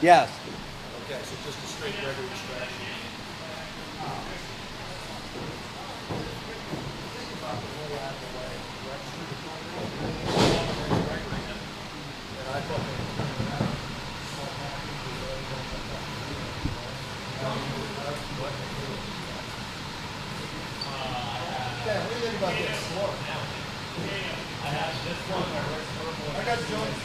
Yes. Okay, so just a straight Gregory extraction. Yeah, what do you think about this? I have this one. I got Jones.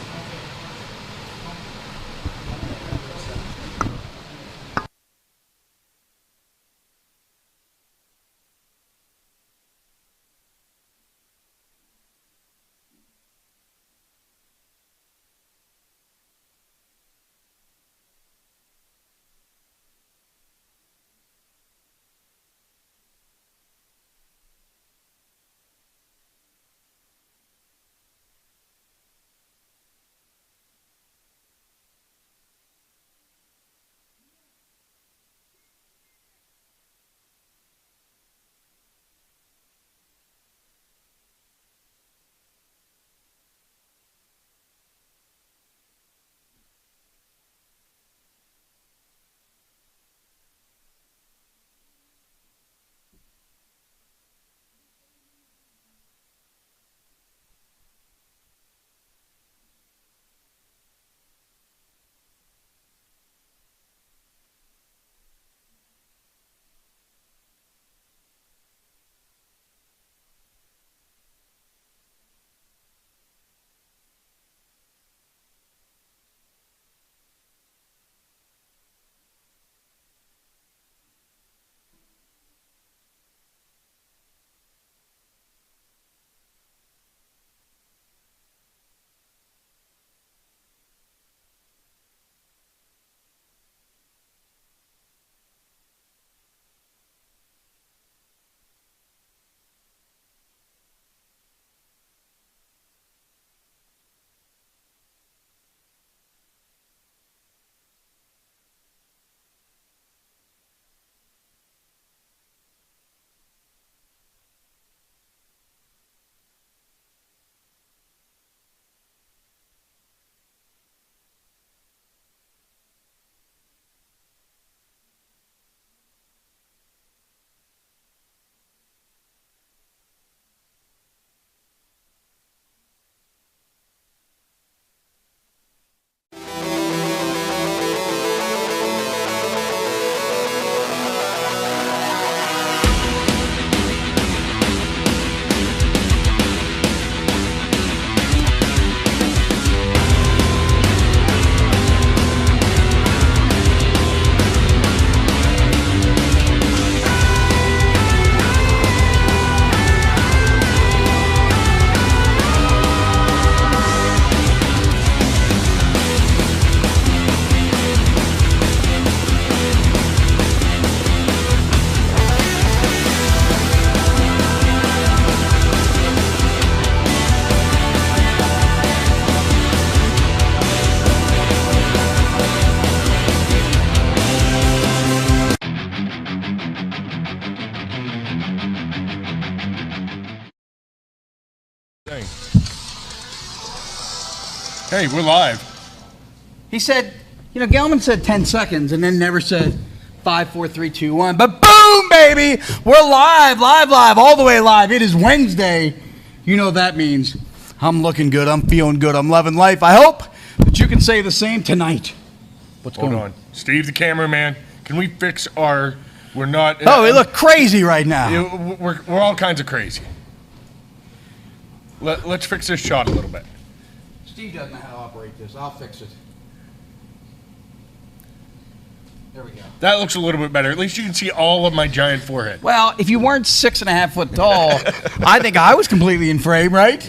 Hey, we're live. He said, you know, Gelman said 10 seconds and then never said 5, 4, 3, 2, 1. But boom, baby! We're live, all the way live. It is Wednesday. You know what that means. I'm looking good. I'm feeling good. I'm loving life. I hope that you can say the same tonight. What's going on? Steve, the cameraman. Can we fix our... We're not... Oh, we look crazy right now. We're all kinds of crazy. Let's fix this shot a little bit. Steve doesn't know how to operate this. I'll fix it. There we go. That looks a little bit better. At least you can see all of my giant forehead. Well, if you weren't 6.5 foot tall, I think I was completely in frame, right?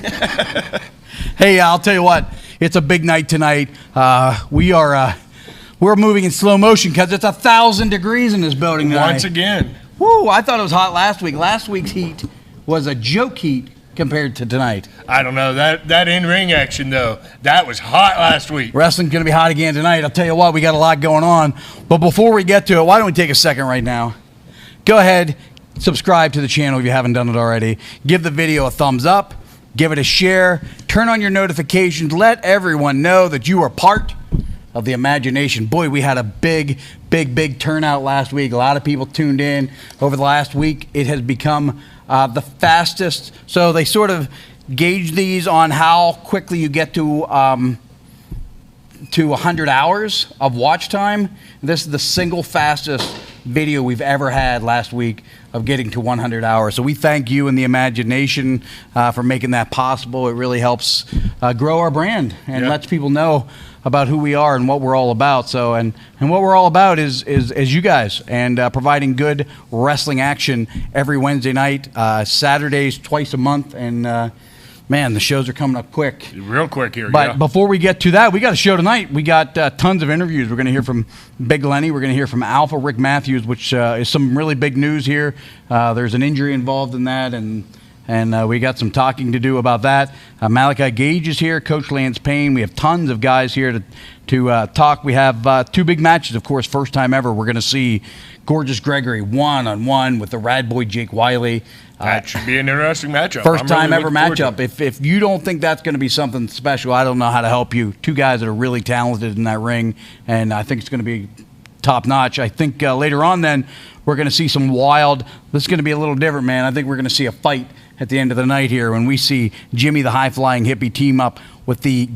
Hey, I'll tell you what. It's a big night tonight. We're moving in slow motion because it's 1,000 degrees in this building tonight. Once again. Woo! I thought it was hot last week. Last week's heat was a joke heat compared to tonight. I don't know. That in-ring action, though, that was hot last week. Wrestling's going to be hot again tonight. I'll tell you what, we got a lot going on. But before we get to it, why don't we take a second right now? Go ahead, subscribe to the channel if you haven't done it already. Give the video a thumbs up. Give it a share. Turn on your notifications. Let everyone know that you are part of the imagination. Boy, we had a big turnout last week. A lot of people tuned in. Over the last week, it has become the fastest. So they sort of gauge these on how quickly you get to 100 hours of watch time. This is the single fastest video we've ever had last week of getting to 100 hours. So we thank you and the imagination for making that possible. It really helps grow our brand and lets people know about who we are and what we're all about. So and what we're all about is you guys, and providing good wrestling action every Wednesday night, Saturdays twice a month, and man, the shows are coming up quick. Real quick here. But before we get to that, we got a show tonight. We got tons of interviews. We're going to hear from Big Lenny. We're going to hear from Alpha Rick Matthews, which is some really big news here. There's an injury involved in that, and we got some talking to do about that. Malachi Gage is here. Coach Lance Payne. We have tons of guys here to talk. We have two big matches, of course. First time ever, we're going to see Gorgeous Gregory one-on-one with the rad boy Jake Wily. That should be an interesting matchup. First time ever matchup. If you don't think that's going to be something special, I don't know how to help you. Two guys that are really talented in that ring, and I think it's going to be top notch. I think later on then we're going to see some wild. This is going to be a little different, man. I think we're going to see a fight at the end of the night here when we see Jimi the High Flying Hippie team up with the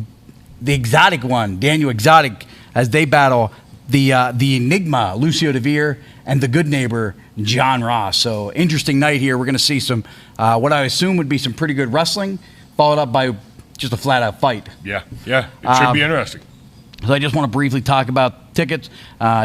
exotic one, Daniel Exotic, as they battle the Enigma, Lucio Deveer, and the good neighbor, John Ross. So interesting night here. We're going to see some, what I assume would be some pretty good wrestling, followed up by just a flat-out fight. Yeah. It should be interesting. So I just want to briefly talk about tickets.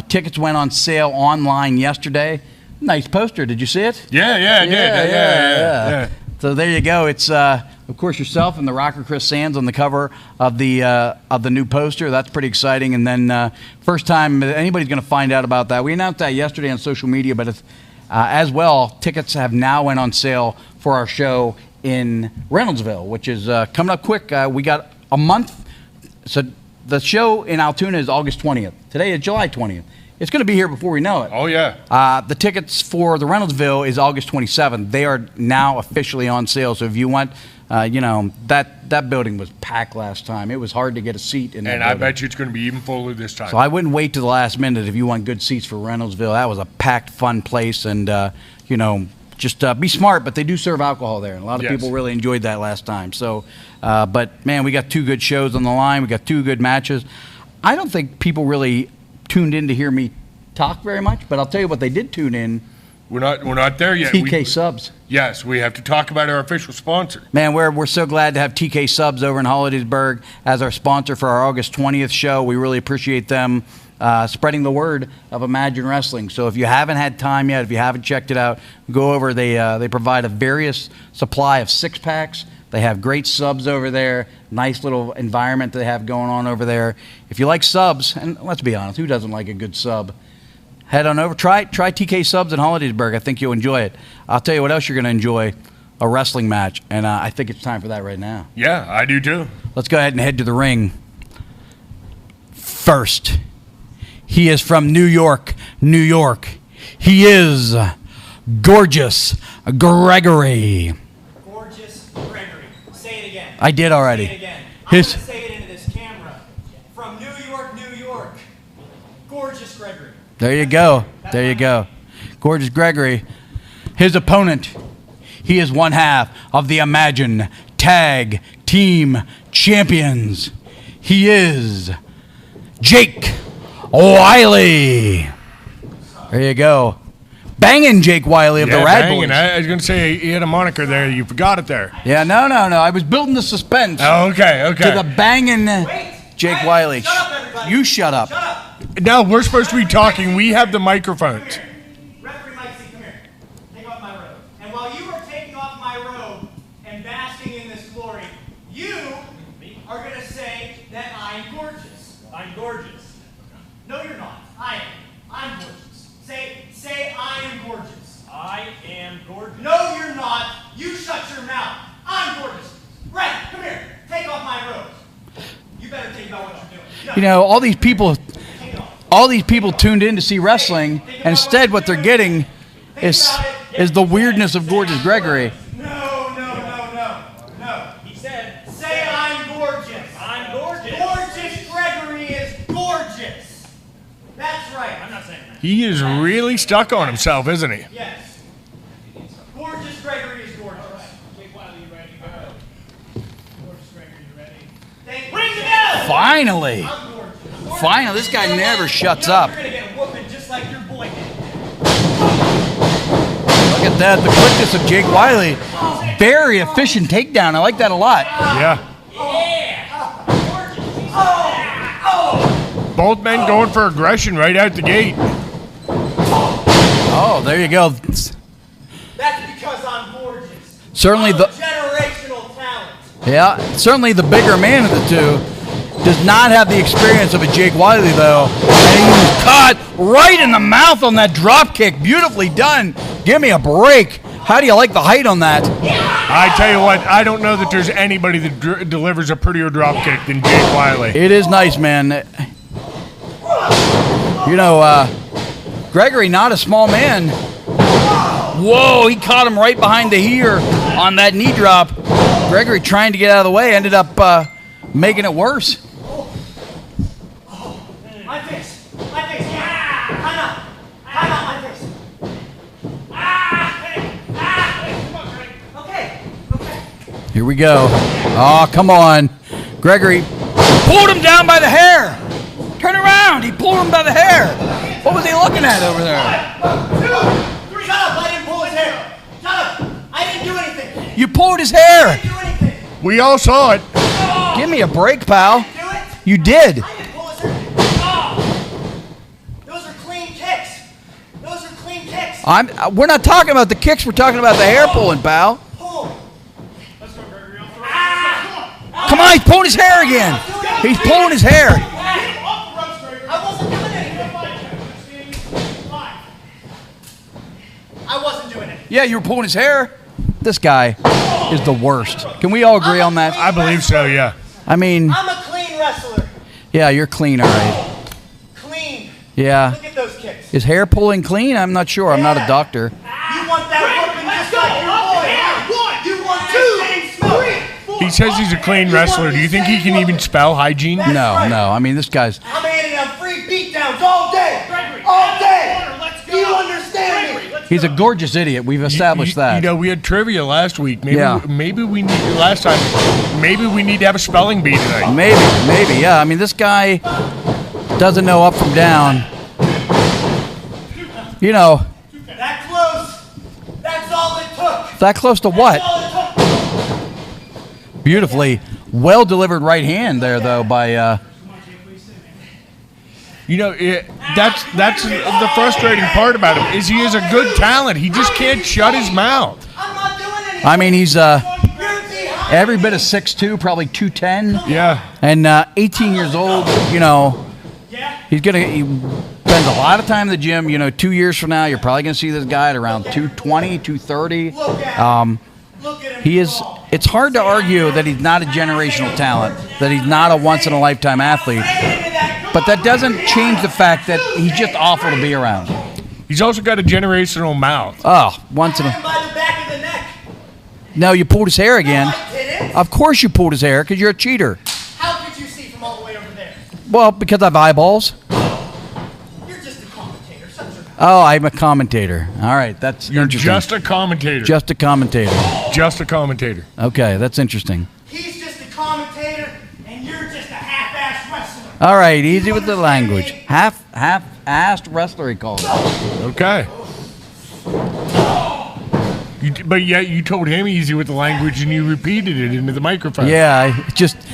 Tickets went on sale online yesterday. Nice poster. Did you see it? Yeah, I did. Yeah. So there you go. It's of course yourself and the rocker Chris Sands on the cover of the new poster. That's pretty exciting. And then first time anybody's going to find out about that. We announced that yesterday on social media, but it's, as well, tickets have now went on sale for our show in Reynoldsville, which is coming up quick. We got a month. So the show in Altoona is August 20th. Today is July 20th. It's going to be here before we know it. Oh, yeah. The tickets for the Reynoldsville is August 27th. They are now officially on sale. So if you want, that building was packed last time. It was hard to get a seat in that And building. I bet you it's going to be even fuller this time. So I wouldn't wait to the last minute if you want good seats for Reynoldsville. That was a packed, fun place. And, just be smart, but they do serve alcohol there. And a lot of people really enjoyed that last time. So, but, man, we got two good shows on the line. We got two good matches. I don't think people really tuned in to hear me talk very much, but I'll tell you what they did tune in. We're not there yet. TK Subs. Yes, we have to talk about our official sponsor. Man, we're so glad to have TK Subs over in Hollidaysburg as our sponsor for our August 20th show. We really appreciate them spreading the word of Imagine Wrestling. So if you haven't had time yet, if you haven't checked it out, go over. They provide a various supply of six-packs. They have great subs over there. Nice little environment they have going on over there. If you like subs, and let's be honest, who doesn't like a good sub? Head on over. Try TK Subs in Hollidaysburg. I think you'll enjoy it. I'll tell you what else you're going to enjoy, a wrestling match. And I think it's time for that right now. Yeah, I do too. Let's go ahead and head to the ring. First, he is from New York, New York. He is Gorgeous Gregory. Gorgeous Gregory. Say it again. I did already. Say it again. I'm going to say it into this camera. From New York, New York. Gorgeous Gregory. There you go. There you go. Gorgeous Gregory. His opponent, he is one half of the Imagine Tag Team Champions. He is Jake Wily. There you go. Banging Jake Wily of the Rad Boys. I was going to say he had a moniker there. You forgot it there. Yeah, no. I was building the suspense. Oh, okay. To the banging Jake Wily. Shut up, everybody. You shut up. Shut up. Now, we're supposed to be talking. We have the microphones. Referee Mikey, come here. Take off my robe. And while you are taking off my robe and basking in this glory, you are going to say that I'm gorgeous. I'm gorgeous. No, you're not. I am. I'm gorgeous. Say I am gorgeous. I am gorgeous. No, you're not. You shut your mouth. I'm gorgeous. Right, come here. Take off my robe. You better think about what you're doing. No. You know, all these people tuned in to see wrestling, and instead what they're getting is the weirdness of Gorgeous Gregory. No. He said, say I'm gorgeous. I'm gorgeous. Gorgeous Gregory is gorgeous. right. I'm not saying that. He is really stuck on himself, isn't he? Yes. Gorgeous Gregory is gorgeous. Jake Wily, you ready to go? Gorgeous Gregory, you ready? Thank you. Ring the bell! Finally. I'm gorgeous. Finally, this guy never shuts up. You're going to get a whooping just like your boy did. Look at that, the quickness of Jake Wily. Very efficient takedown. I like that a lot. Yeah. Both men going for aggression right out the gate. Oh, there you go. That's because I'm gorgeous. Certainly I'm the a generational talent. yeah, certainly the bigger man of the two. Does not have the experience of a Jake Wily though. And he was caught right in the mouth on that drop kick. Beautifully done. Give me a break. How do you like the height on that? I tell you what, I don't know that there's anybody that delivers a prettier drop kick than Jake Wily. It is nice, man. You know, Gregory, not a small man. Whoa, he caught him right behind the ear on that knee drop. Gregory trying to get out of the way, ended up making it worse. My face. My face. Time out. Time out, my face. Okay. Okay. Here we go. Oh, come on. Gregory pulled him down by the hair. Turn around. He pulled him by the hair. What was he looking at over there? 1, 2, 3. Shut up. I didn't pull his hair. Shut up. I didn't do anything. You pulled his hair. I didn't do anything. We all saw it. Give me a break, pal. Do it. You did. I didn't pull his hair. Those are clean kicks. Those are clean kicks. We're not talking about the kicks. We're talking about the hair pulling, pal. Pull. Let's go, Gregory. I'll throw it. Come on, he's pulling his hair again. He's pulling his hair. Get him off the ropes, Gregory. I wasn't doing anything. Five. I wasn't doing it. Yeah, you were pulling his hair. This guy is the worst. Can we all agree on that? I believe so, yeah. I mean, I'm a clean wrestler. yeah, you're clean, all right. Clean. Yeah. Look at those kicks. Is hair pulling clean? I'm not sure. I'm not a doctor. You want that whooping just like your boy. You want 2, 3, 4. He says he's a clean wrestler. Do you think he can even spell hygiene? No, no. I mean, this guy's. I'm handing out free beatdowns all day. Gregory, All day. let's go. Do you understand Gregory, me? let's He's a go. gorgeous idiot. We've established that. You know, we had trivia last week. Maybe, Yeah. maybe we need last time. Maybe we need to have a spelling bee tonight. Maybe, yeah. I mean, this guy doesn't know up from down. You know, That close. That's all it took. that close to That's what? all it took. Beautifully well delivered right hand there, though, by. You know, that's the frustrating part about him is he is a good talent. He just can't shut his mouth. I'm not doing anything. I mean, he's You're behind every me. bit of 6'2", probably 210, Yeah. and 18 years old. You know, Yeah. he spends a lot of time in the gym. You know, 2 years from now, you're probably going to see this guy at around 220, 230. Look at him. Look at him. He is. It's hard to argue that he's not a generational talent, that he's not a once-in-a-lifetime athlete. But that doesn't change the fact that he's just awful to be around. He's also got a generational mouth. Oh, once in Him a. by the back of the neck. No, you pulled his hair again. No, I didn't. Of course you pulled his hair because you're a cheater. How could you see from all the way over there? Well, because I have eyeballs. You're just a commentator. Shut your mouth. Oh, I'm a commentator. All right, that's You're interesting. just a commentator. Just a commentator. Just a commentator. Okay, that's interesting. He's just a commentator, and you're just a half-assed wrestler. All right, easy with the language. Half-assed wrestler, he called it. Okay. But yet you told him easy with the language and you repeated it into the microphone. Yeah,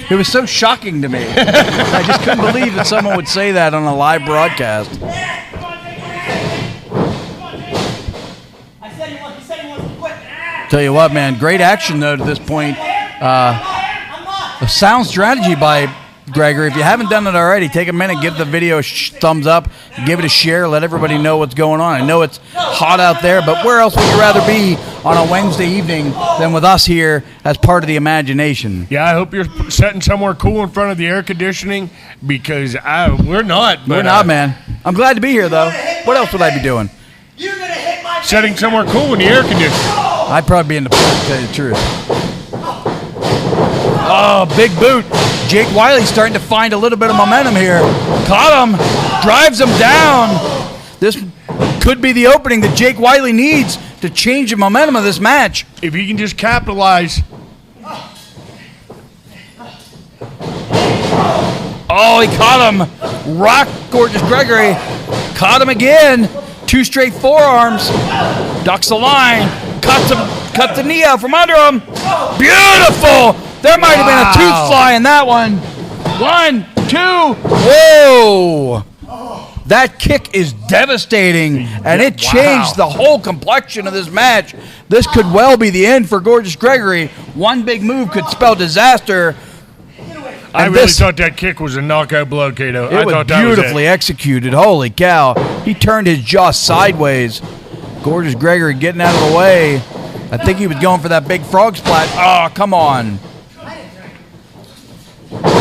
it was so shocking to me. I just couldn't believe that someone would say that on a live broadcast. Come on, Jake. Come on, Jake. He said he wants to quit. Tell you what, man, great action though to this point. I'm not. A sound strategy by Gregory. If you haven't done it already, take a minute, give the video a thumbs up, give it a share, let everybody know what's going on. I know it's hot out there, but where else would you rather be on a Wednesday evening than with us here as part of the imagination? Yeah, I hope you're sitting somewhere cool in front of the air conditioning because we're not. But, We're not, man. I'm glad to be here, though. What else would I be doing? You're gonna hit my Sitting somewhere cool in the air conditioning. I'd probably be in the pool, to tell you the truth. Oh, big boot. Jake Wily starting to find a little bit of momentum here. Caught him, drives him down. This could be the opening that Jake Wily needs to change the momentum of this match. If he can just capitalize. Oh, he caught him. Rock Gorgeous Gregory. Caught him again. 2 straight forearms. Ducks the line. Cuts the knee out from under him. Beautiful. There might have been a tooth fly in that one. 1, 2. Whoa. That kick is devastating, and it changed the whole complexion of this match. This could well be the end for Gorgeous Gregory. One big move could spell disaster. I really thought that kick was a knockout blow, Kato. It was beautifully executed. Holy cow. He turned his jaw sideways. Gorgeous Gregory getting out of the way. I think he was going for that big frog splat. Oh, come on.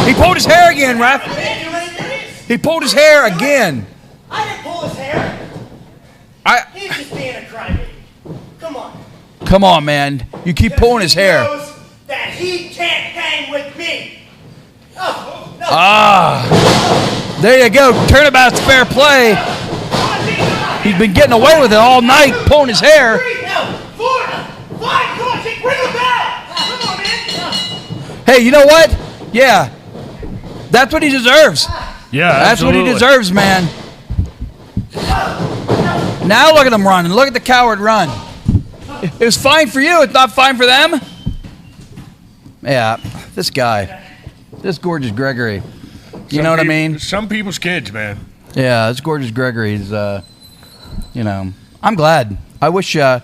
He pulled his hair again, ref. He pulled his hair again. I didn't pull his hair. He's just being a crybaby. Come on. Come on, man. You keep pulling his hair. He knows that he can't hang with me. Oh, no. There you go. Turnabout's fair play. He's been getting away with it all night, pulling his hair. 3, 4, 5, come on, Jake, bring him back. Come on, man. Hey, you know what? Yeah. That's what he deserves. Yeah, that's what he deserves, man. Now look at him running. Look at the coward run. It was fine for you. It's not fine for them. Yeah, this guy. This Gorgeous Gregory. You know what I mean? Some people's kids, man. Yeah, this Gorgeous Gregory's, you know, I'm glad. I wish, you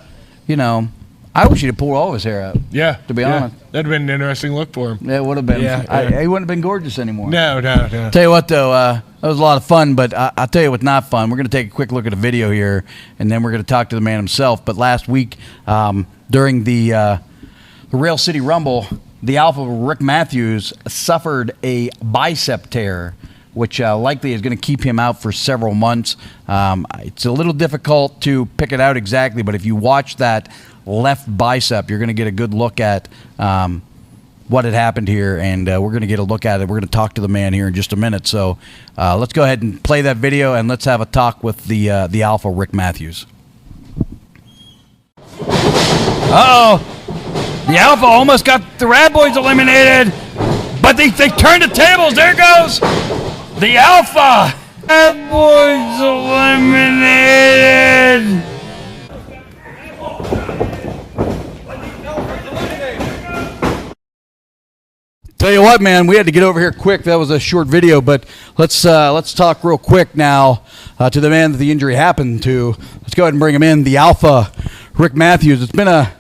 know, I wish he'd have pulled all of his hair out. Yeah. To be honest. That'd have been an interesting look for him. Yeah, it would have been. Yeah. He wouldn't have been gorgeous anymore. No. Tell you what, though, that was a lot of fun, but I'll tell you what's not fun. We're going to take a quick look at a video here, and then we're going to talk to the man himself. But last week, during the Rail City Rumble, the Alpha Rick Matthews suffered a bicep tear, which likely is going to keep him out for several months. It's a little difficult to pick it out exactly, but if you watch that left bicep, you're going to get a good look at what had happened here, and we're going to get a look at it. We're going to talk to the man here in just a minute. So let's go ahead and play that video, and let's have a talk with the Alpha Rick Matthews. Uh-oh. The Alpha almost got the Rad Boys eliminated, but they turned the tables. There goes the Alpha. Rad Boys eliminated. Tell you what, man, we had to get over here quick. That was a short video, but let's talk real quick now to the man that the injury happened to. Let's go ahead and bring him in, the Alpha Rick Matthews. It's been a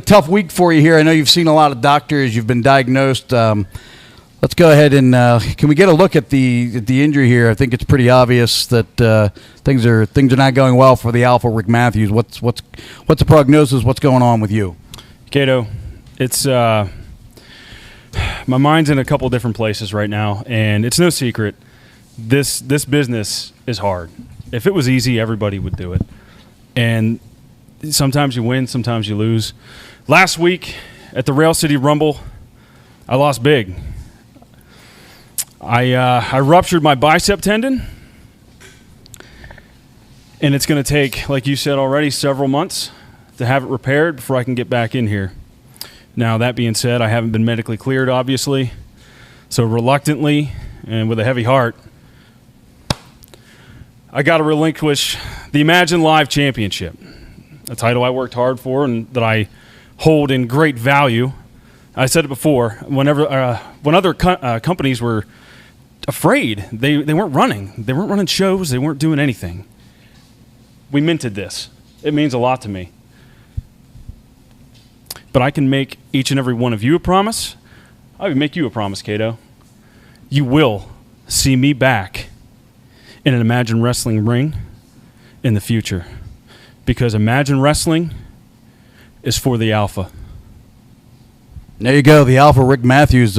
tough week for you here. I know you've seen a lot of doctors. You've been diagnosed. Let's go ahead and can we get a look at the injury here? I think it's pretty obvious that things are not going well for the Alpha Rick Matthews. What's the prognosis? What's going on with you, Kato? It's my mind's in a couple different places right now, and it's no secret. This business is hard. If it was easy, everybody would do it, and sometimes you win, sometimes you lose. Last week at the Rail City Rumble, I lost big. I ruptured my bicep tendon, and it's going to take, like you said already, several months to have it repaired before I can get back in here. Now, that being said, I haven't been medically cleared, obviously, so reluctantly and with a heavy heart, I got to relinquish the Imagine Live Championship, a title I worked hard for and that I hold in great value. I said it before, when other companies were afraid, they weren't running. They weren't running shows. They weren't doing anything. We minted this. It means a lot to me. But I can make each and every one of you a promise. I would make you a promise, Kato. You will see me back in an Imagine Wrestling ring in the future. Because Imagine Wrestling is for the Alpha. There you go. The Alpha Rick Matthews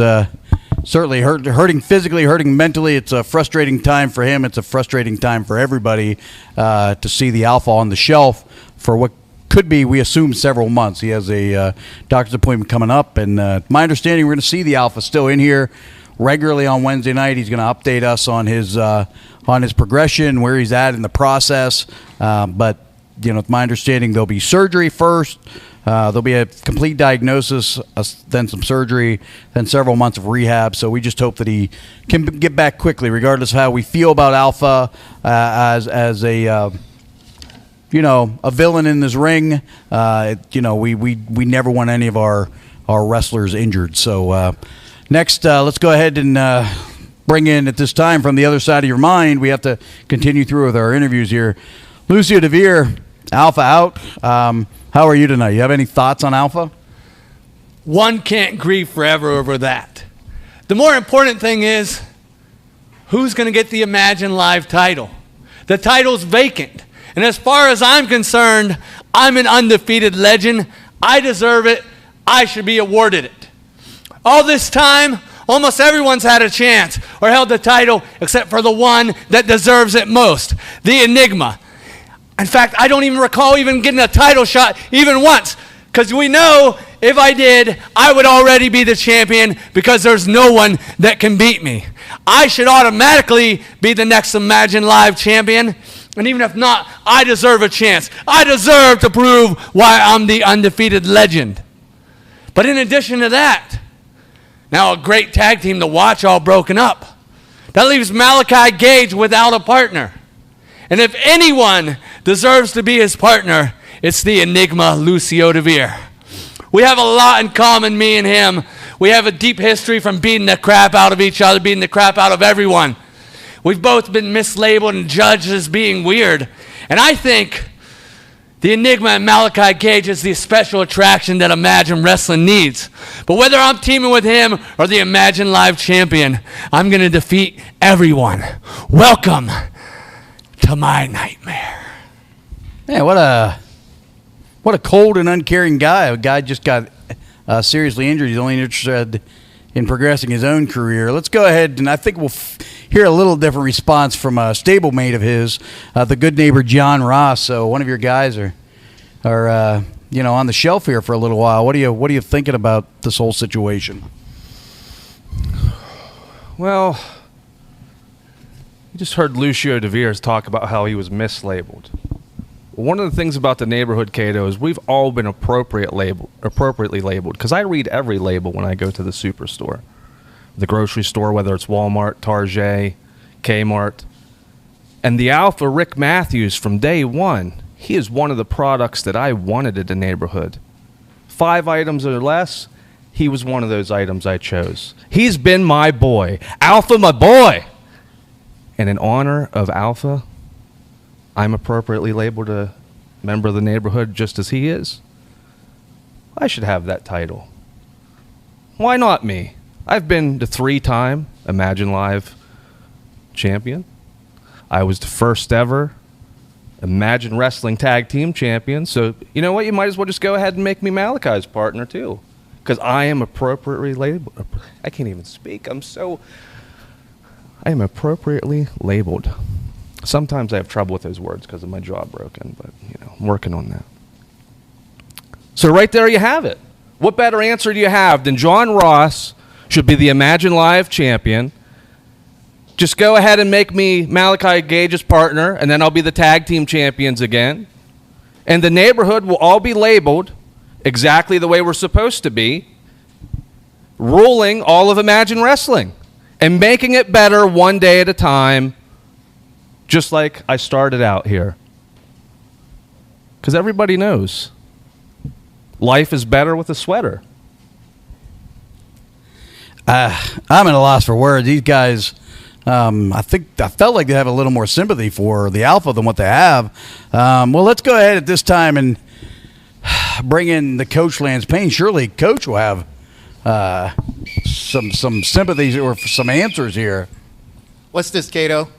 certainly hurting physically, hurting mentally. It's a frustrating time for him. It's a frustrating time for everybody to see the Alpha on the shelf for what could be, we assume, several months. He has a doctor's appointment coming up, and my understanding, we're going to see the Alpha still in here regularly on Wednesday night. He's going to update us on his progression, where he's at in the process. But it's my understanding there'll be surgery first. There'll be a complete diagnosis, then some surgery, then several months of rehab. So we just hope that he can get back quickly, regardless of how we feel about Alpha as a a villain in this ring. We never want any of our wrestlers injured. So next, let's go ahead and bring in, at this time, from the other side of your mind, we have to continue through with our interviews here. Lucio Deveer, Alpha out. How are you tonight? You have any thoughts on Alpha? One can't grieve forever over that. The more important thing is, who's going to get the Imagine Live title? The title's vacant. And as far as I'm concerned, I'm an undefeated legend. I deserve it. I should be awarded it. All this time, almost everyone's had a chance or held the title except for the one that deserves it most, the Enigma. In fact, I don't even recall even getting a title shot even once, because we know if I did, I would already be the champion, because there's no one that can beat me. I should automatically be the next Imagine Live champion, and even if not, I deserve a chance. I deserve to prove why I'm the undefeated legend. But in addition to that, now a great tag team to watch all broken up. That leaves Malachi Gage without a partner. And if anyone deserves to be his partner, it's the Enigma Lucio Deveer. We have a lot in common, me and him. We have a deep history from beating the crap out of each other, beating the crap out of everyone. We've both been mislabeled and judged as being weird. And I think the Enigma and Malachi Gage is the special attraction that Imagine Wrestling needs. But whether I'm teaming with him or the Imagine Live champion, I'm going to defeat everyone. Welcome to my nightmare. Yeah, what a cold and uncaring guy. A guy just got seriously injured. He's only interested in progressing his own career. Let's go ahead, and I think we'll hear a little different response from a stablemate of his, the good neighbor John Ross. So one of your guys are on the shelf here for a little while. What are you thinking about this whole situation? Well, you just heard Lucio Deveer talk about how he was mislabeled. One of the things about the neighborhood, Cato, is we've all been appropriately labeled, because I read every label when I go to the superstore, the grocery store, whether it's Walmart, Target, Kmart. And the Alpha, Rick Matthews, from day one, he is one of the products that I wanted in the neighborhood. 5 items or less, he was one of those items I chose. He's been my boy. Alpha, my boy. And in honor of Alpha, I'm appropriately labeled a member of the neighborhood just as he is. I should have that title. Why not me? I've been the 3-time Imagine Live champion. I was the first ever Imagine Wrestling Tag Team champion. So, you know what? You might as well just go ahead and make me Malachi's partner, too. Because I am appropriately labeled. I can't even speak. I am appropriately labeled. Sometimes I have trouble with those words because of my jaw broken, but, I'm working on that. So right there you have it. What better answer do you have than John Ross should be the Imagine Live champion? Just go ahead and make me Malachi Gage's partner, and then I'll be the tag team champions again. And the neighborhood will all be labeled exactly the way we're supposed to be, ruling all of Imagine Wrestling and making it better one day at a time, just like I started out here. Because everybody knows life is better with a sweater. I'm at a loss for words. These guys, I felt like they have a little more sympathy for the Alpha than what they have. Well, let's go ahead at this time and bring in the Coach Lance Payne. Surely Coach will have some sympathies or some answers here. What's this, Cato?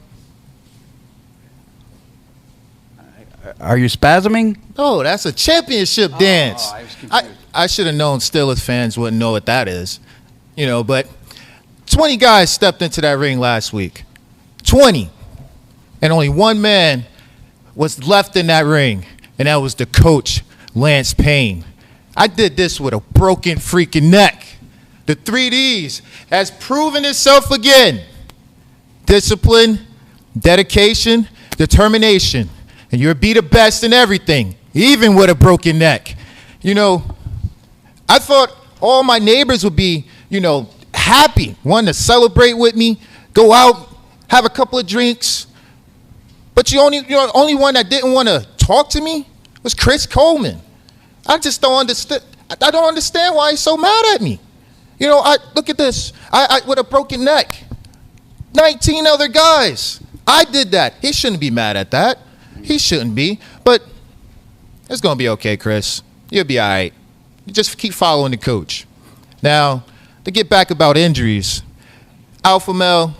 Are you spasming? Oh, that's a championship dance. I was confused. I should have known Steelers fans wouldn't know what that is. But 20 guys stepped into that ring last week. 20. And only one man was left in that ring, and that was the coach Lance Payne. I did this with a broken freaking neck. The 3Ds has proven itself again. Discipline, dedication, determination. And you'll be the best in everything, even with a broken neck. You know, I thought all my neighbors would be, you know, happy, wanting to celebrate with me, go out, have a couple of drinks. But the only one that didn't want to talk to me was Chris Coleman. I just don't understand. I don't understand why he's so mad at me. You know, look at this. I with a broken neck. 19 other guys. I did that. He shouldn't be mad at that. He shouldn't be. But it's going to be okay, Chris. You'll be all right. You just keep following the coach. Now, to get back about injuries, Alpha Male,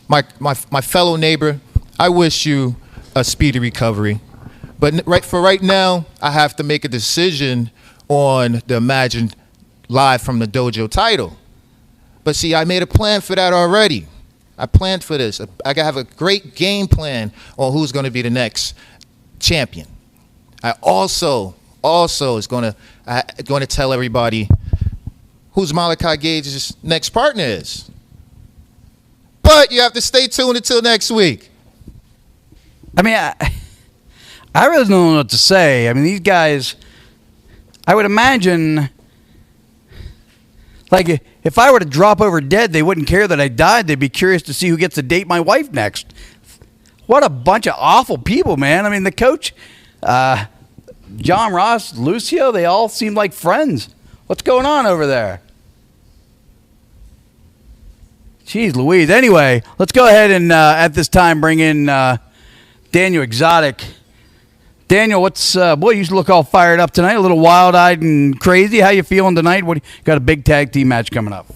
my fellow neighbor, I wish you a speedy recovery. But right now, I have to make a decision on the Imagine Live from the Dojo title. But see, I made a plan for that already. I planned for this. I have a great game plan on who's going to be the next champion. I also is going to tell everybody who's Malachi Gage's next partner is. But you have to stay tuned until next week. I mean, I really don't know what to say. I mean, these guys, I would imagine, like, if I were to drop over dead, they wouldn't care that I died. They'd be curious to see who gets to date my wife next. What a bunch of awful people, man. I mean, the coach, John Ross, Lucio, they all seem like friends. What's going on over there? Jeez Louise. Anyway, let's go ahead and at this time bring in Daniel Exotic. Daniel, what's boy? You look all fired up tonight. A little wild-eyed and crazy. How you feeling tonight? What got a big tag team match coming up?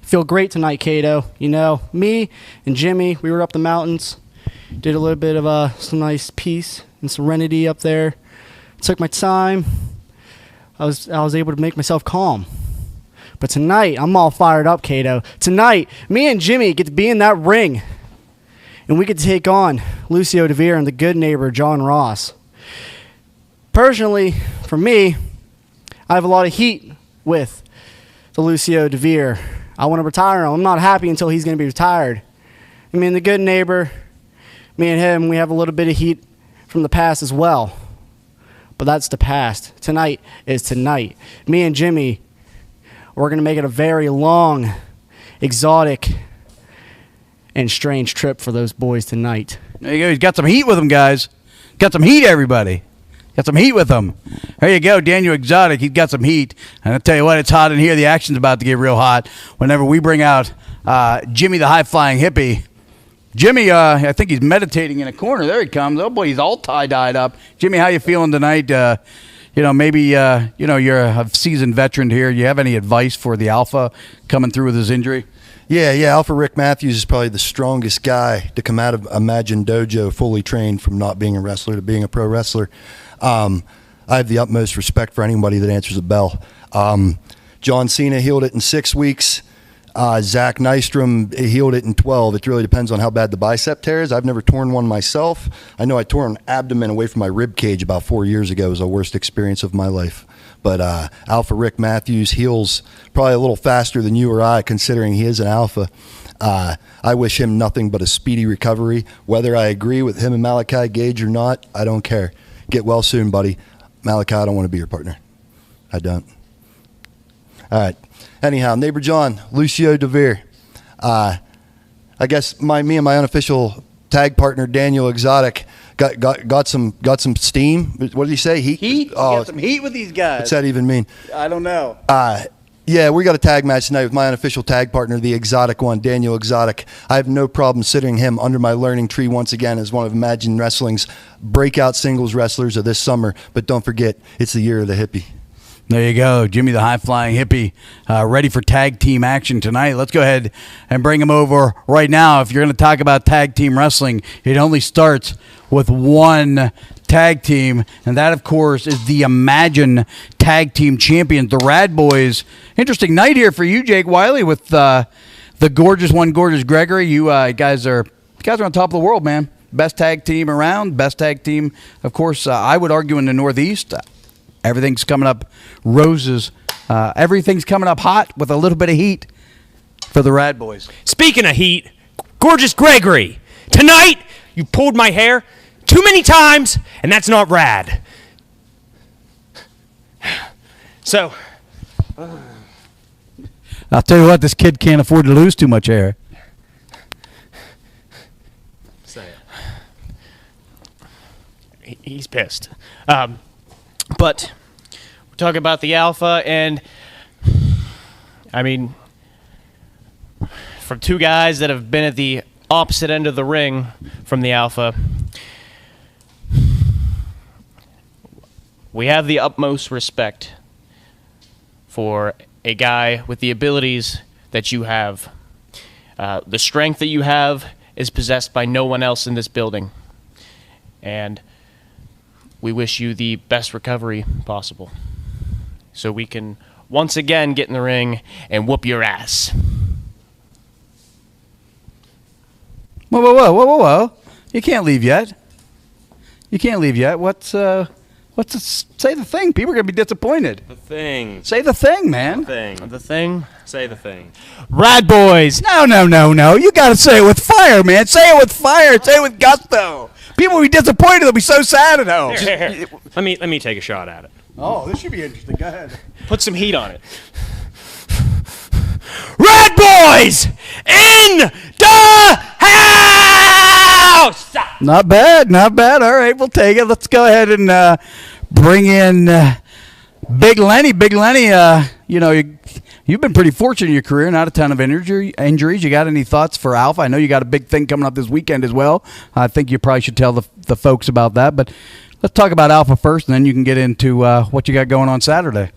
Feel great tonight, Cato. You know, me and Jimmy, we were up the mountains, did a little bit of some nice peace and serenity up there. Took my time. I was able to make myself calm. But tonight, I'm all fired up, Cato. Tonight, me and Jimmy get to be in that ring, and we get to take on Lucio Deveer and the good neighbor, John Ross. Personally, for me, I have a lot of heat with the Lucio Deveer. I want to retire him. I'm not happy until he's going to be retired. I mean, the good neighbor, me and him, we have a little bit of heat from the past as well. But that's the past. Tonight is tonight. Me and Jimmy, we're going to make it a very long, exotic, and strange trip for those boys tonight. There you go. He's got some heat with him, guys. Got some heat, everybody. Got some heat with him. There you go, Daniel Exotic. He's got some heat. And I'll tell you what, it's hot in here. The action's about to get real hot whenever we bring out Jimmy the high-flying hippie. Jimmy, I think he's meditating in a corner. There he comes. Oh, boy, he's all tie-dyed up. Jimmy, how you feeling tonight? Maybe, you're a seasoned veteran here. You have any advice for the Alpha coming through with his injury? Yeah, Alpha Rick Matthews is probably the strongest guy to come out of Imagine Dojo fully trained from not being a wrestler to being a pro wrestler. I have the utmost respect for anybody that answers a bell. John Cena healed it in 6 weeks. Zach Nystrom healed it in 12. It really depends on how bad the bicep tear is. I've never torn one myself. I know I tore an abdomen away from my rib cage about 4 years ago. It was the worst experience of my life. But Alpha Rick Matthews heals probably a little faster than you or I, considering he is an alpha. I wish him nothing but a speedy recovery. Whether I agree with him and Malachi Gage or not, I don't care. Get well soon, buddy. Malachi, I don't want to be your partner. I don't. All right. Anyhow, neighbor John, Lucio Deveer. I guess me and my unofficial tag partner Daniel Exotic got some steam. What did he say? Heat? Oh, got some heat with these guys. What's that even mean? I don't know. Yeah, we got a tag match tonight with my unofficial tag partner, the Exotic one, Daniel Exotic. I have no problem sitting him under my learning tree once again as one of Imagine Wrestling's breakout singles wrestlers of this summer. But don't forget, it's the year of the hippie. There you go, Jimmy the high-flying hippie, ready for tag team action tonight. Let's go ahead and bring him over right now. If you're going to talk about tag team wrestling, it only starts with one tag team, and that, of course, is the Imagine Tag Team Champions, the Rad Boys. Interesting night here for you, Jake Wily, with the Gorgeous Gregory. You guys are on top of the world, man. Best tag team around, best tag team, of course, I would argue in the Northeast. Everything's coming up roses. Everything's coming up hot with a little bit of heat for the Rad Boys. Speaking of heat, Gorgeous Gregory, tonight you pulled my hair too many times, and that's not rad. So, I'll tell you what, this kid can't afford to lose too much hair. say it. He's pissed. But we're talking about the Alpha, and I mean, from two guys that have been at the opposite end of the ring from the Alpha, we have the utmost respect for a guy with the abilities that you have. The strength that you have is possessed by no one else in this building. And we wish you the best recovery possible, so we can once again get in the ring and whoop your ass. Whoa. You can't leave yet. Say the thing. People are going to be disappointed. The thing. Say the thing, man. The thing? Say the thing. Rad Boys! No. You got to say it with fire, man. Say it with fire. Say it with gusto. People will be disappointed. They'll be so sad at home. Here. Let me take a shot at it. Oh, this should be interesting. Go ahead. Put some heat on it. Rad Boys in the house! Not bad. All right, we'll take it. Let's go ahead and bring in Big Lenny. Big Lenny, you've been pretty fortunate in your career, not a ton of injuries. You got any thoughts for Alpha? I know you got a big thing coming up this weekend as well. I think you probably should tell the folks about that. But let's talk about Alpha first, and then you can get into what you got going on Saturday.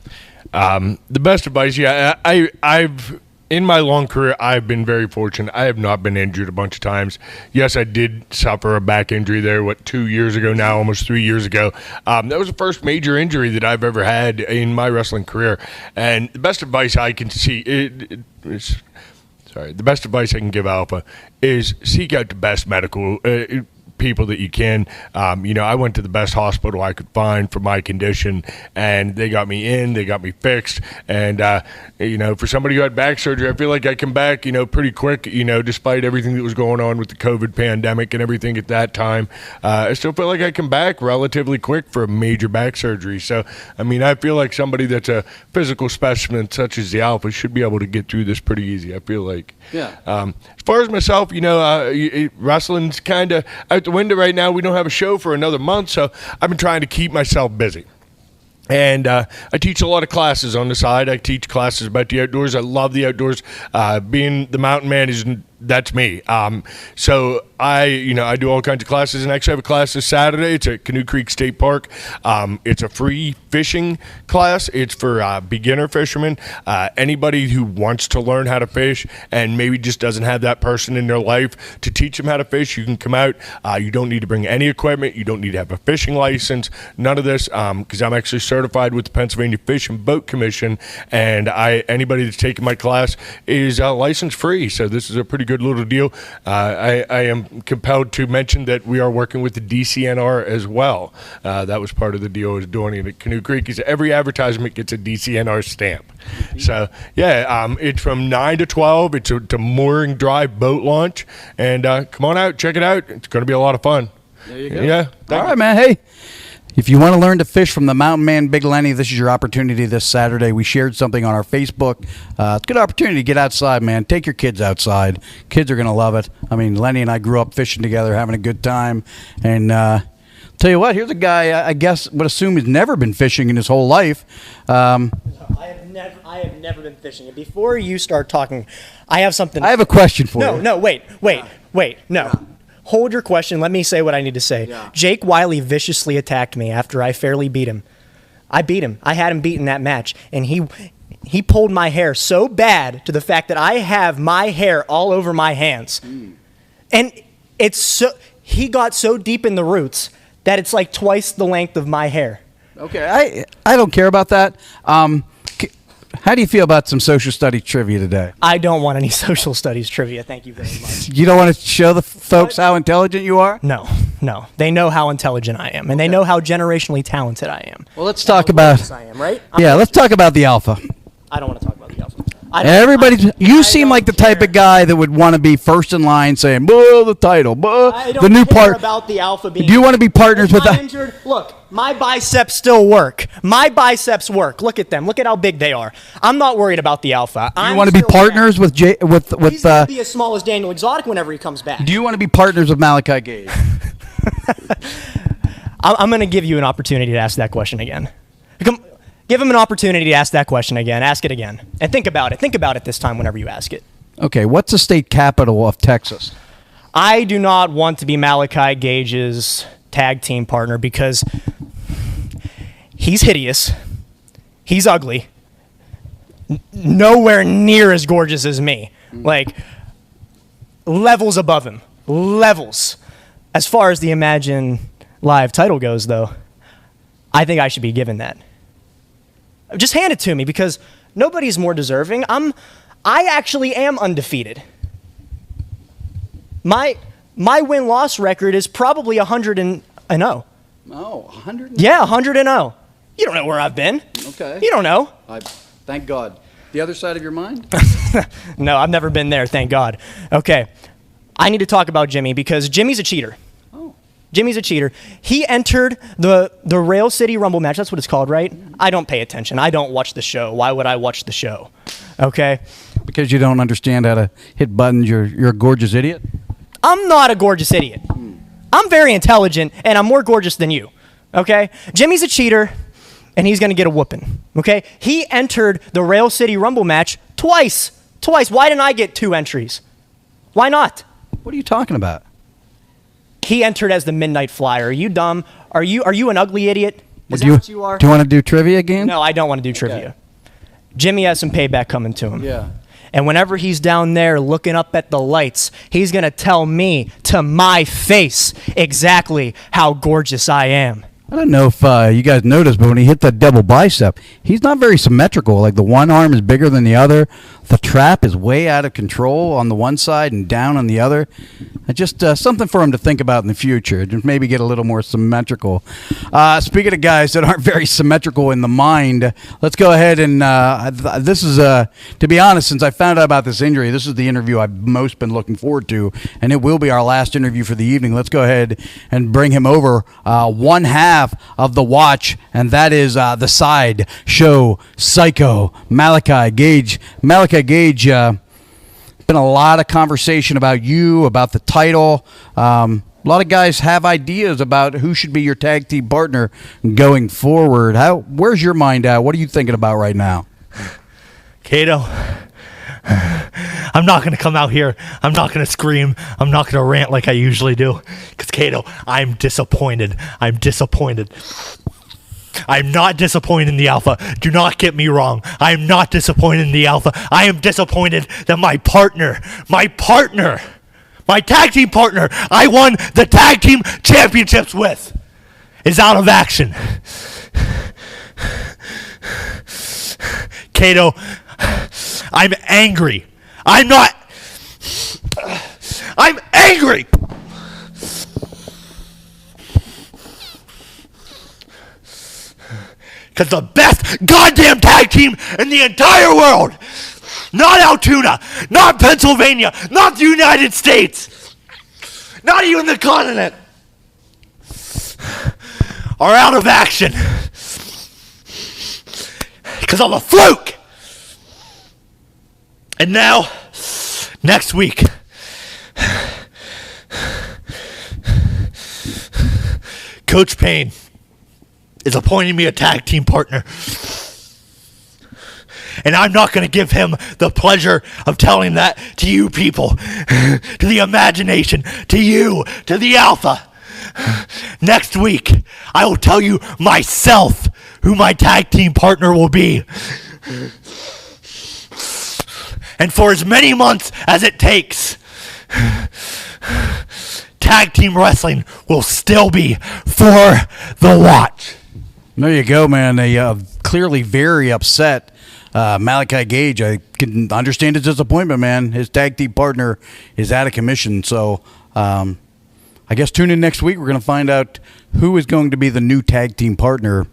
The best advice, I've in my long career, I've been very fortunate. I have not been injured a bunch of times. Yes, I did suffer a back injury there, 2 years ago now, almost 3 years ago. That was the first major injury that I've ever had in my wrestling career. And the best advice I can the best advice I can give Alpha is seek out the best medical people that you can. I went to the best hospital I could find for my condition, and they got me in, they got me fixed. And for somebody who had back surgery, I feel like I come back pretty quick, despite everything that was going on with the COVID pandemic and everything at that time. I still feel like I come back relatively quick for a major back surgery. So I feel like somebody that's a physical specimen such as the Alpha should be able to get through this pretty easy, I feel like. Yeah. As far as myself, wrestling's kind of out the window right now. We don't have a show for another month, so I've been trying to keep myself busy. And I teach a lot of classes on the side. I teach classes about the outdoors. I love the outdoors. Being the mountain man that's me. So I do all kinds of classes, and actually I have a class this Saturday. It's at Canoe Creek State Park. It's a free fishing class. It's for beginner fishermen. Anybody who wants to learn how to fish and maybe just doesn't have that person in their life to teach them how to fish, you can come out. You don't need to bring any equipment. You don't need to have a fishing license. None of this, because I'm actually certified with the Pennsylvania Fish and Boat Commission, and anybody that's taking my class is license free. So this is a pretty good little deal. I am compelled to mention that we are working with the DCNR as well. That was part of the deal I was doing it at Canoe Creek. Is every advertisement gets a DCNR stamp. So it's from 9 to 12. It's a mooring drive boat launch, and come on out, check it out. It's going to be a lot of fun. There you go. Yeah. All right, man. Hey, if you want to learn to fish from the mountain man, Big Lenny, this is your opportunity this Saturday. We shared something on our Facebook. It's a good opportunity to get outside, man. Take your kids outside. Kids are going to love it. Lenny and I grew up fishing together, having a good time. And tell you what, here's a guy I guess would assume he's never been fishing in his whole life. I have never been fishing. And before you start talking, I have something. I have a question for you. No, wait. No. Hold your question. Let me say what I need to say. Yeah. Jake Wily viciously attacked me after I fairly beat him. I beat him. I had him beat in that match. And he pulled my hair so bad to the fact that I have my hair all over my hands. And he got so deep in the roots that it's like twice the length of my hair. Okay, I don't care about that. How do you feel about some social studies trivia today? I don't want any social studies trivia. Thank you very much. You don't want to show the folks how intelligent you are? No. No. They know how intelligent I am, and they know how generationally talented I am. Well, let's talk about. I am, right? Let's talk about the alpha. I don't want to talk about the alpha. You seem like the type of guy that would want to be first in line saying, "Buh, the title, buh, I don't the new care part." about the alpha being. Do you want to be partners with I'm that? injured. Look, my biceps still work. My biceps work. Look at them. Look at how big they are. I'm not worried about the alpha. Do you want to be partners with He's gonna be as small as Daniel Exotic whenever he comes back. Do you want to be partners with Malachi Gage? I'm going to give you an opportunity to ask that question again. Give him an opportunity to ask that question again. Ask it again. And think about it. Think about it this time whenever you ask it. Okay, what's the state capital of Texas? I do not want to be Malachi Gage's tag team partner because he's hideous. He's ugly. Nowhere near as gorgeous as me. Like, levels above him. Levels. As far as the Imagine Live title goes, though, I think I should be given that. Just hand it to me because nobody's more deserving. I actually am undefeated. My win-loss record is probably 100-0. Oh, 100? Yeah, 100-0. You don't know where I've been. Okay. You don't know. Thank God. The other side of your mind? No, I've never been there, thank God. Okay. I need to talk about Jimi because Jimmy's a cheater. Jimmy's a cheater. He entered the Rail City Rumble match. That's what it's called, right? I don't pay attention. I don't watch the show. Why would I watch the show? Okay? Because you don't understand how to hit buttons. You're a gorgeous idiot? I'm not a gorgeous idiot. I'm very intelligent, and I'm more gorgeous than you. Okay? Jimmy's a cheater, and he's going to get a whooping. Okay? He entered the Rail City Rumble match twice. Twice. Why didn't I get 2 entries? Why not? What are you talking about? He entered as the Midnight Flyer. Are you dumb? Are you an ugly idiot? Is that what you are? Do you want to do trivia again? No, I don't want to do trivia. Okay. Jimmy has some payback coming to him. Yeah. And whenever he's down there looking up at the lights, he's going to tell me to my face exactly how gorgeous I am. I don't know if you guys noticed, but when he hit that double bicep, he's not very symmetrical. Like the one arm is bigger than the other. The trap is way out of control on the one side and down on the other. Just something for him to think about in the future. Just maybe get a little more symmetrical. Speaking of guys that aren't very symmetrical in the mind, let's go ahead and this is, to be honest, since I found out about this injury, this is the interview I've most been looking forward to, and it will be our last interview for the evening. Let's go ahead and bring him over. One half of the watch, and that is the side show psycho Malachi Gage. Malachi Gage, been a lot of conversation about you, about the title. A lot of guys have ideas about who should be your tag team partner going forward. Where's your mind at? What are you thinking about right now? Kato, I'm not going to come out here. I'm not going to scream. I'm not going to rant like I usually do. Because, Kato, I'm disappointed. I'm disappointed. I'm not disappointed in the Alpha. Do not get me wrong. I am not disappointed in the Alpha. I am disappointed that my tag team partner I won the tag team championships with is out of action. Kato, I'm angry. I'm angry. Because the best goddamn tag team in the entire world, not Altoona, not Pennsylvania, not the United States, not even the continent, are out of action. Because I'm a fluke. And now, next week, Coach Payne is appointing me a tag team partner. And I'm not going to give him the pleasure of telling that to you people, to the imagination, to you, to the Alpha. Next week, I will tell you myself who my tag team partner will be. And for as many months as it takes, tag team wrestling will still be for the watch. There you go, man. Clearly very upset. Malachi Gage, I can understand his disappointment, man. His tag team partner is out of commission, so I guess tune in next week. We're going to find out who is going to be the new tag team partner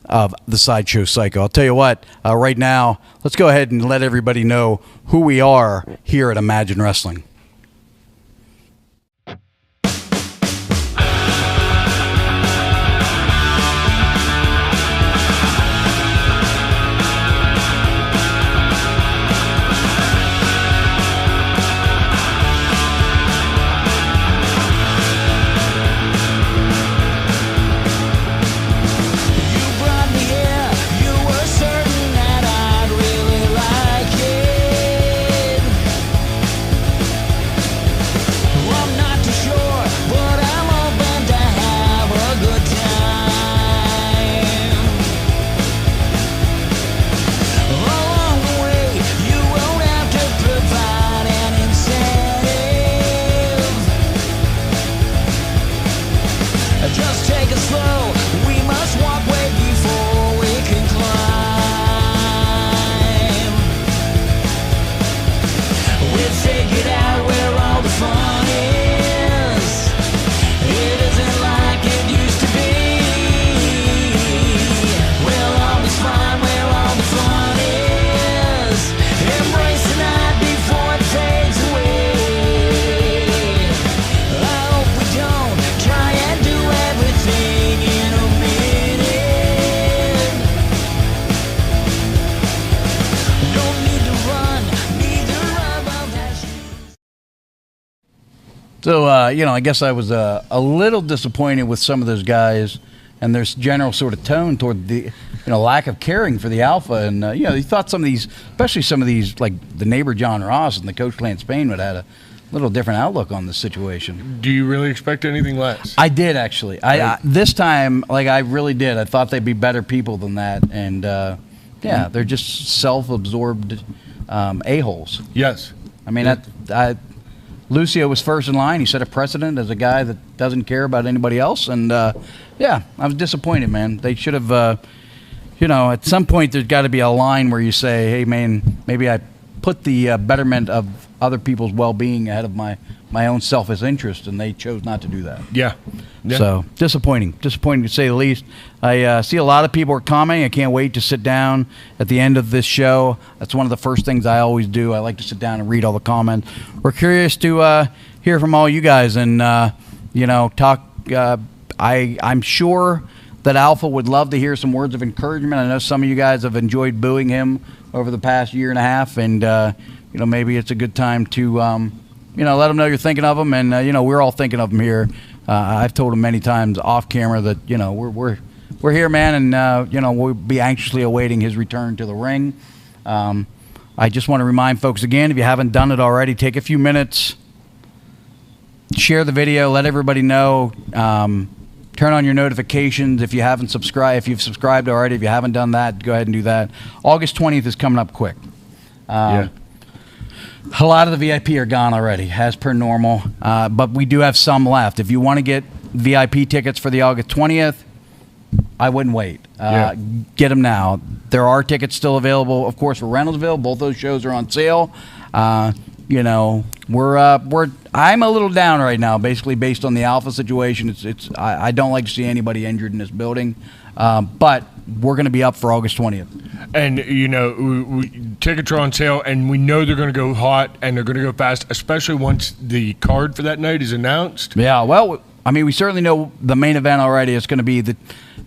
of the Sideshow Psycho. I'll tell you what, right now, let's go ahead and let everybody know who we are here at Imagine Wrestling. So, I guess I was a little disappointed with some of those guys and their general sort of tone toward the, lack of caring for the Alpha. And, you thought some of these, especially some of these, like the neighbor John Ross and the Coach Clan Spain would have had a little different outlook on this situation. Do you really expect anything less? I did, actually. This time, I really did. I thought they'd be better people than that. And, they're just self-absorbed a-holes. Yes. I mean, Lucio was first in line. He set a precedent as a guy that doesn't care about anybody else. And, I was disappointed, man. They should have, at some point there's got to be a line where you say, hey, man, maybe I put the betterment of other people's well-being ahead of my own selfish interest, and they chose not to do that. Yeah. So, disappointing to say the least. I see a lot of people are commenting. I can't wait to sit down at the end of this show. That's one of the first things I always do. I like to sit down and read all the comments. We're curious to hear from all you guys and, talk. I'm sure that Alpha would love to hear some words of encouragement. I know some of you guys have enjoyed booing him over the past year and a half, and, maybe it's a good time to, let him know you're thinking of him. And, we're all thinking of him here. I've told him many times off camera that, we're here, man, and, we'll be anxiously awaiting his return to the ring. I just want to remind folks again, if you haven't done it already, take a few minutes, share the video, let everybody know, turn on your notifications if you haven't subscribed. If you've subscribed already, if you haven't done that, go ahead and do that. August 20th is coming up quick. A lot of the VIP are gone already, as per normal, but we do have some left. If you want to get VIP tickets for the August 20th, I wouldn't wait. Get them now. There are tickets still available, of course, for Reynoldsville. Both those shows are on sale. I'm a little down right now, basically based on the Alpha situation. I don't like to see anybody injured in this building, but we're going to be up for August 20th. And, tickets are on sale, and we know they're going to go hot, and they're going to go fast, especially once the card for that night is announced. Yeah, well, we certainly know the main event already. It's going to be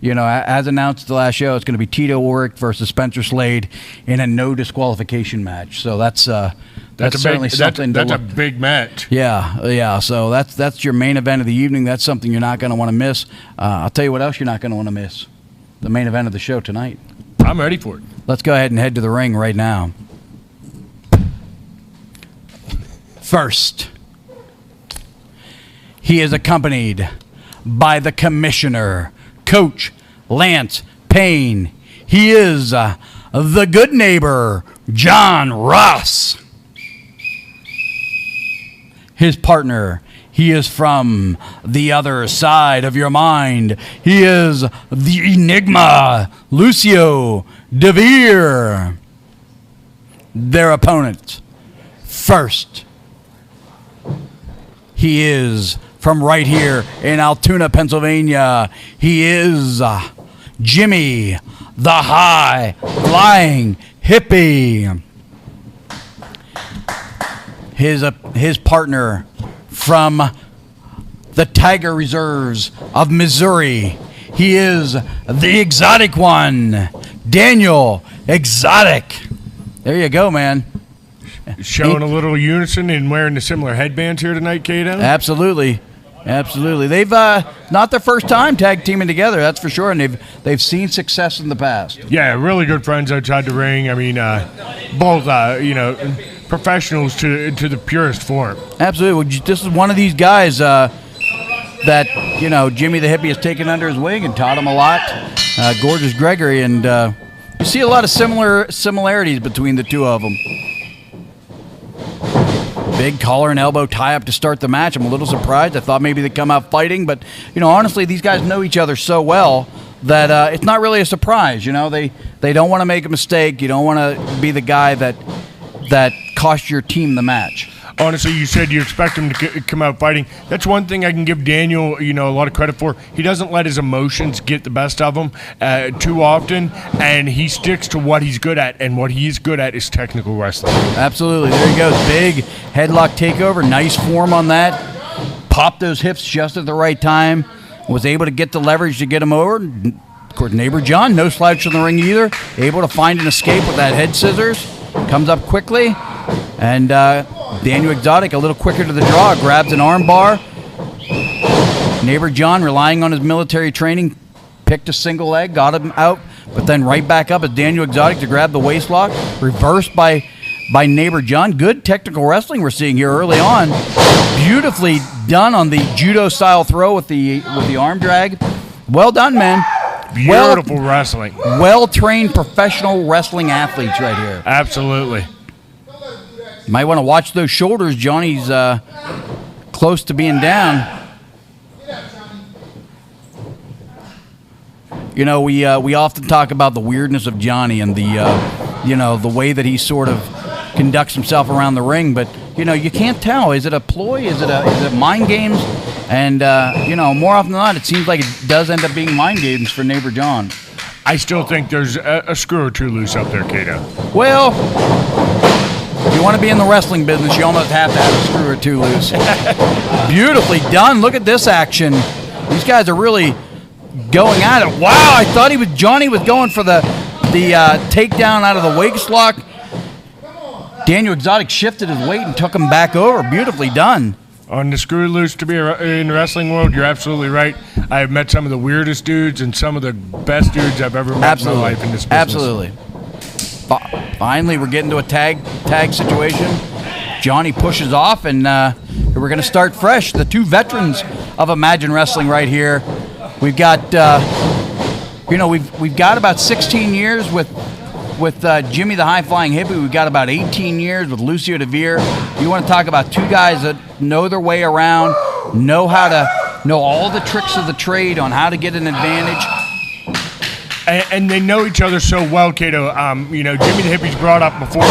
as announced at the last show, it's going to be Tito Warwick versus Spencer Slade in a no disqualification match. So that's certainly something. That's a big match. Yeah. So that's your main event of the evening. That's something you're not going to want to miss. I'll tell you what else you're not going to want to miss. The main event of the show tonight. I'm ready for it. Let's go ahead and head to the ring right now. First, he is accompanied by the commissioner, Coach Lance Payne. He is the good neighbor, John Ross. His partner, he is from the other side of your mind. He is the Enigma, Lucio Deveer. Their opponent, first, he is from right here in Altoona, Pennsylvania. He is Jimi, the high flying hippie. His partner from the Tiger Reserves of Missouri. He is the exotic one, Daniel Exotic. There you go, man. Showing a little unison and wearing the similar headbands here tonight, Kato. Absolutely. They've not their first time tag teaming together, that's for sure, and they've seen success in the past. Yeah, really good friends outside the ring. I mean, both professionals to the purest form. Absolutely. Well, this is one of these guys that Jimi the Hippie has taken under his wing and taught him a lot. Gorgeous Gregory, and you see a lot of similarities between the two of them. Big collar and elbow tie-up to start the match. I'm a little surprised. I thought maybe they'd come out fighting, but, honestly, these guys know each other so well that it's not really a surprise. They don't want to make a mistake. You don't want to be the guy that cost your team the match. Honestly, you said you expect him to come out fighting. That's one thing I can give Daniel, a lot of credit for. He doesn't let his emotions get the best of him too often, and he sticks to what he's good at, and what he's good at is technical wrestling. Absolutely. There he goes. Big headlock takeover. Nice form on that. Popped those hips just at the right time. Was able to get the leverage to get him over. Of course, Neighbor John, no slouch in the ring either. Able to find an escape with that head scissors. Comes up quickly. And Daniel Exotic, a little quicker to the draw, grabs an arm bar. Neighbor John, relying on his military training, picked a single leg, got him out, but then right back up as Daniel Exotic to grab the waist lock. Reversed by Neighbor John. Good technical wrestling we're seeing here early on. Beautifully done on the judo-style throw with the arm drag. Well done, man. Beautiful wrestling. Well-trained professional wrestling athletes right here. Absolutely. You might want to watch those shoulders. Johnny's close to being down. We often talk about the weirdness of Johnny and the way that he sort of conducts himself around the ring. But you can't tell. Is it a ploy? Is it mind games? And more often than not, it seems like it does end up being mind games for Neighbor John. I still think there's a screw or two loose up there, Kato. Well, if you want to be in the wrestling business, you almost have to have a screw or two loose. Beautifully done. Look at this action. These guys are really going at it. Wow, I thought Johnny was going for the takedown out of the waist lock. Daniel Exotic shifted his weight and took him back over. Beautifully done. On the screw loose to be in the wrestling world, you're absolutely right. I have met some of the weirdest dudes and some of the best dudes I've ever met in my life in this business. Absolutely. Finally, we're getting to a tag situation. Johnny pushes off, and we're going to start fresh. The two veterans of Imagine Wrestling right here. We've got, we've got about 16 years with Jimi the High Flying Hippie. We've got about 18 years with Lucio Deveer. You want to talk about two guys that know their way around, know all the tricks of the trade on how to get an advantage. And they know each other so well, Kato. Jimi the Hippie's brought up before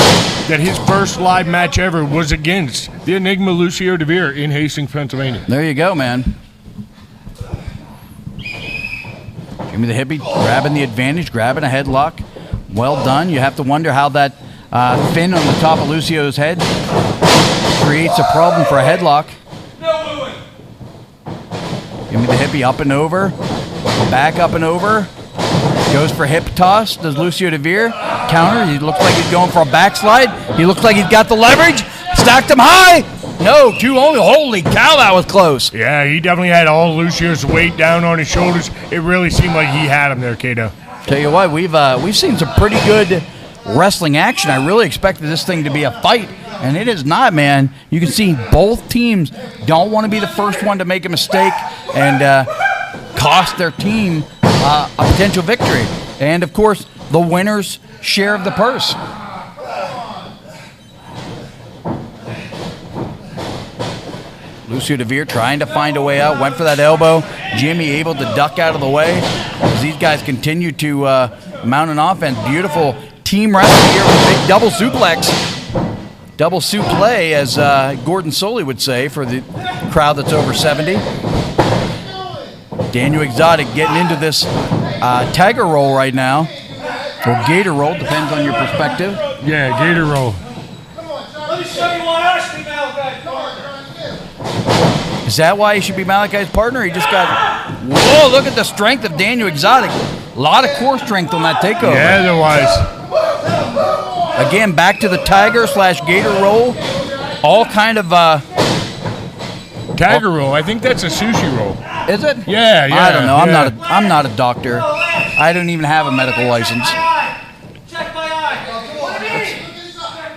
that his first live match ever was against the Enigma Lucio Deveer in Hastings, Pennsylvania. There you go, man. Jimi the Hippie grabbing the advantage, grabbing a headlock. Well done. You have to wonder how that fin on the top of Lucio's head creates a problem for a headlock. Jimi the Hippie up and over, back up and over. Goes for hip toss. Does Lucio Deveer counter? He looks like he's going for a backslide. He looks like he's got the leverage. Stacked him high. No, two only. Holy cow, that was close. Yeah, he definitely had all Lucio's weight down on his shoulders. It really seemed like he had him there, Kato. Tell you what, we've seen some pretty good wrestling action. I really expected this thing to be a fight, and it is not, man. You can see both teams don't want to be the first one to make a mistake and cost their team a potential victory. And, of course, the winner's share of the purse. Lucio Deveer trying to find a way out. Went for that elbow. Jimi able to duck out of the way as these guys continue to mount an offense. Beautiful team wrestling here with a big double suplex. double suplex, as Gordon Soley would say, for the crowd that's over 70. Daniel Exotic getting into this tiger roll right now, or gator roll, depends on your perspective. Yeah, gator roll. Let me show you why I should be Malachi's partner. Is that why he should be Malachi's partner? He just got, whoa, look at the strength of Daniel Exotic. A lot of core strength on that takeover. Yeah, there was. Again, back to the tiger / gator roll. All kind of, tiger roll. I think that's a sushi roll. Is it? Yeah, yeah. I don't know. Yeah. I'm not a doctor. I don't even have a medical license. Check my eye. Check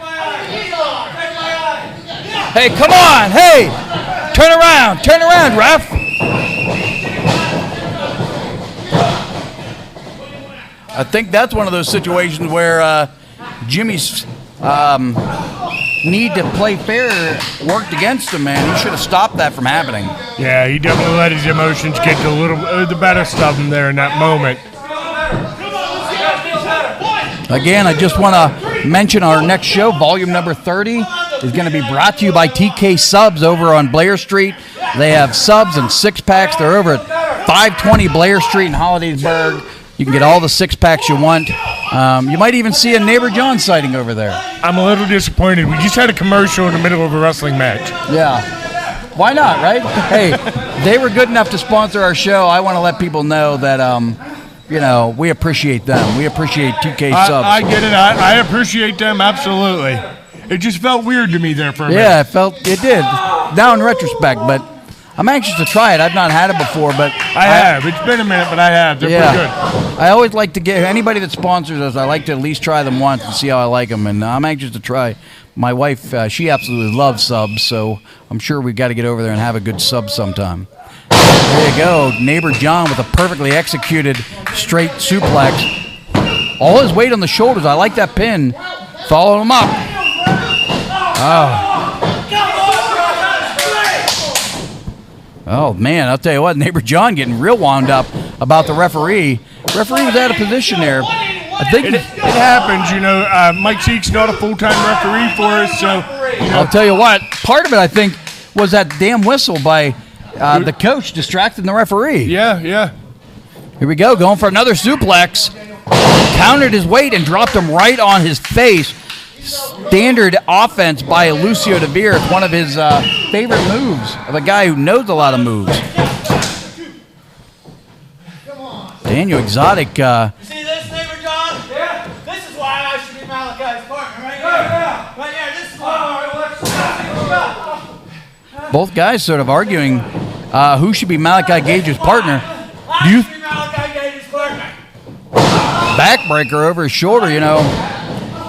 my eye. Hey, come on! Hey, turn around, ref. I think that's one of those situations where Jimmy's need to play fair worked against him, man. He should have stopped that from happening. Yeah, he definitely let his emotions get the the better stuff in there in that moment. Again, I just want to mention our next show, volume number 30, is going to be brought to you by TK Subs over on Blair Street. They have subs and six-packs. They're over at 520 Blair Street in Hollidaysburg. You can get all the six-packs you want. You might even see a Neighbor John sighting over there. I'm a little disappointed. We just had a commercial in the middle of a wrestling match. Yeah. Why not, right? Hey, they were good enough to sponsor our show. I want to let people know that, we appreciate them. We appreciate TK Subs. I get it. I appreciate them, absolutely. It just felt weird to me there for a minute. Yeah, it did. Now in retrospect, but I'm anxious to try it. I've not had it before, but I have. It's been a minute, but I have. They're pretty good. I always like to get anybody that sponsors us. I like to at least try them once and see how I like them, and I'm anxious to try. My wife, she absolutely loves subs, so I'm sure we've got to get over there and have a good sub sometime. There you go, Neighbor John with a perfectly executed straight suplex. All his weight on the shoulders. I like that pin. Follow him up. Oh, man, I'll tell you what, Neighbor John getting real wound up about the referee. Referee was out of position there. I think it happens, Mike Zeke's not a full-time referee for us, so... I'll tell you what, part of it, I think, was that damn whistle by the coach distracting the referee. Yeah. Here we go, going for another suplex. Countered his weight and dropped him right on his face. Standard offense by Lucio Deveer. It's one of his favorite moves of a guy who knows a lot of moves. Daniel Exotic. See this, Neighbor John? Yeah. This is why I should be Malachi's partner, right here. Yeah. Right here. This is why. Both guys sort of arguing who should be Malachi Gage's partner. I should be Malachi Gage's partner. Backbreaker over his shoulder,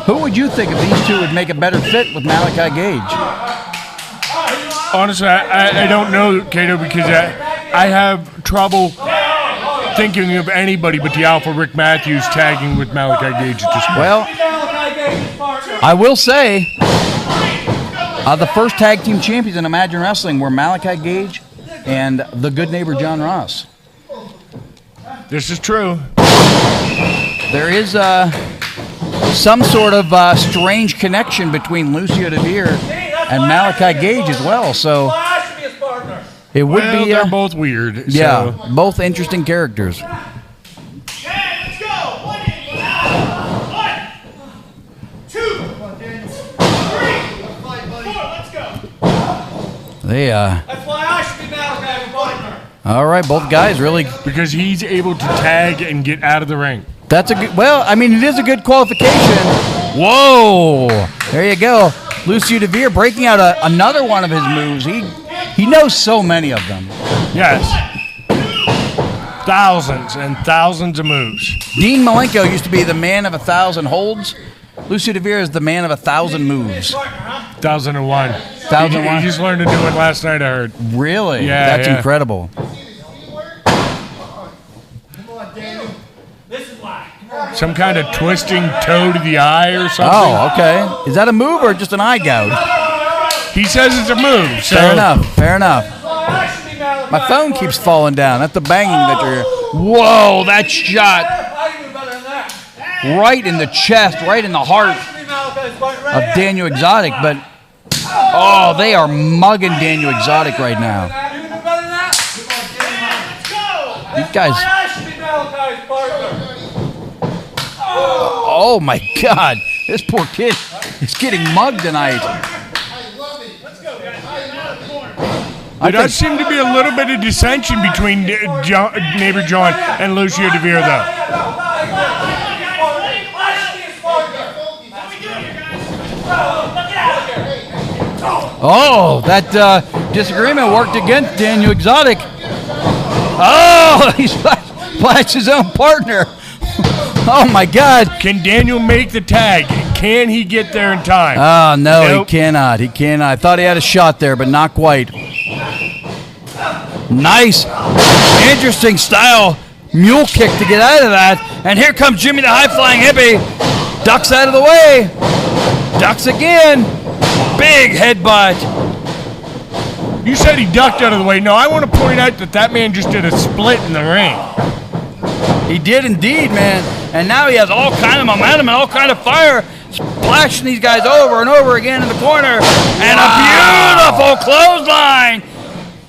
Who would you think of these two would make a better fit with Malachi Gage? Honestly, I don't know, Cato, because I have trouble thinking of anybody but the Alpha Rick Matthews tagging with Malachi Gage at this point. Well, I will say the first tag team champions in Imagine Wrestling were Malachi Gage and the good neighbor John Ross. This is true. There is some sort of strange connection between Lucio Deveer and Malachi Gage as well. So it would be. They're both weird. Yeah, so. Both interesting characters. Let's go. 1, 2, 3, 4. Let's go. That's why I should be Malachi's partner. All right, both guys really because he's able to tag and get out of the ring. That's a good. Well, I mean, it is a good qualification. Whoa! There you go, Lucio Deveer breaking out another one of his moves. He knows so many of them. Yes. Thousands and thousands of moves. Dean Malenko used to be the man of 1,000 holds. Lucio Deveer is the man of 1,000 moves. 1,001. 1,001. He just learned to do it last night, I heard. Really? Yeah. That's incredible. Some kind of twisting toe to the eye or something. Oh, okay. Is that a move or just an eye gouge? He says it's a move. So. Fair enough. My phone keeps falling down. That's the banging that you're hearing. Whoa, that shot. Right in the chest, right in the heart. of Daniel Exotic, but oh, they are mugging Daniel Exotic right now. These guys. Oh my God, this poor kid is getting mugged tonight. There does seem to be a little bit of dissension between Neighbor John and Lucio Deveer, though. Oh, that disagreement worked against Daniel Exotic. Oh, he's flashed his own partner. Oh my God! Can Daniel make the tag? Can he get there in time? Oh no, Nope. he cannot. He cannot. I thought he had a shot there, but not quite. Nice, interesting style mule kick to get out of that. And here comes Jimmy, the high-flying hippie. Ducks out of the way. Ducks again. Big headbutt. You said he ducked out of the way. No, I want to point out that man just did a split in the ring. He did indeed, man. And now he has all kind of momentum and all kind of fire, splashing these guys over and over again in the corner. And a beautiful clothesline.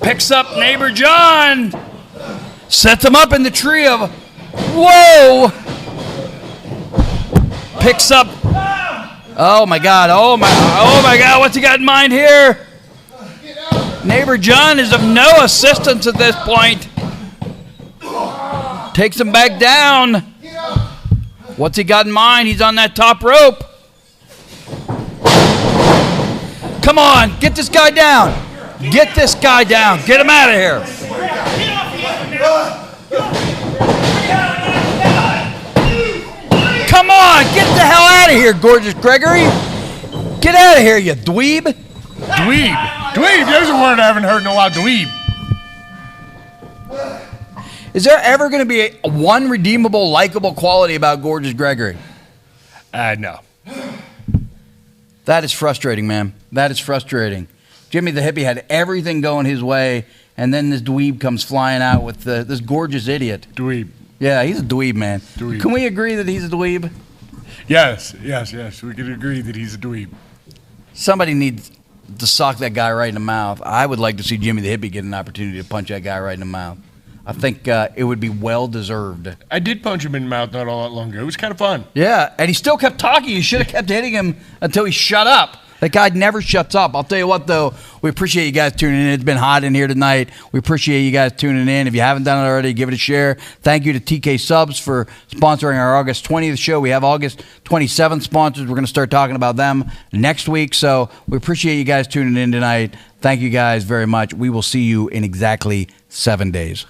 Picks up Neighbor John. Sets him up in the tree of, whoa. Picks up, oh my God, oh my God, what's he got in mind here? Neighbor John is of no assistance at this point. Takes him back down. What's he got in mind? He's on that top rope. Come on, get this guy down. Get this guy down. Get him out of here. Come on, get the hell out of here, Gorgeous Gregory. Get out of here, you dweeb. Dweeb. Dweeb, there's a word I haven't heard in a while. Dweeb. Is there ever going to be one redeemable, likable quality about Gorgeous Gregory? No. That is frustrating, man. That is frustrating. Jimmy the hippie had everything going his way, and then this dweeb comes flying out with this gorgeous idiot. Dweeb. Yeah, he's a dweeb, man. Dweeb. Can we agree that he's a dweeb? Yes. We can agree that he's a dweeb. Somebody needs to sock that guy right in the mouth. I would like to see Jimmy the hippie get an opportunity to punch that guy right in the mouth. I think it would be well-deserved. I did punch him in the mouth not all that long ago. It was kind of fun. Yeah, and he still kept talking. You should have kept hitting him until he shut up. That guy never shuts up. I'll tell you what, though, we appreciate you guys tuning in. It's been hot in here tonight. We appreciate you guys tuning in. If you haven't done it already, give it a share. Thank you to TK Subs for sponsoring our August 20th show. We have August 27th sponsors. We're going to start talking about them next week. So we appreciate you guys tuning in tonight. Thank you guys very much. We will see you in exactly 7 days.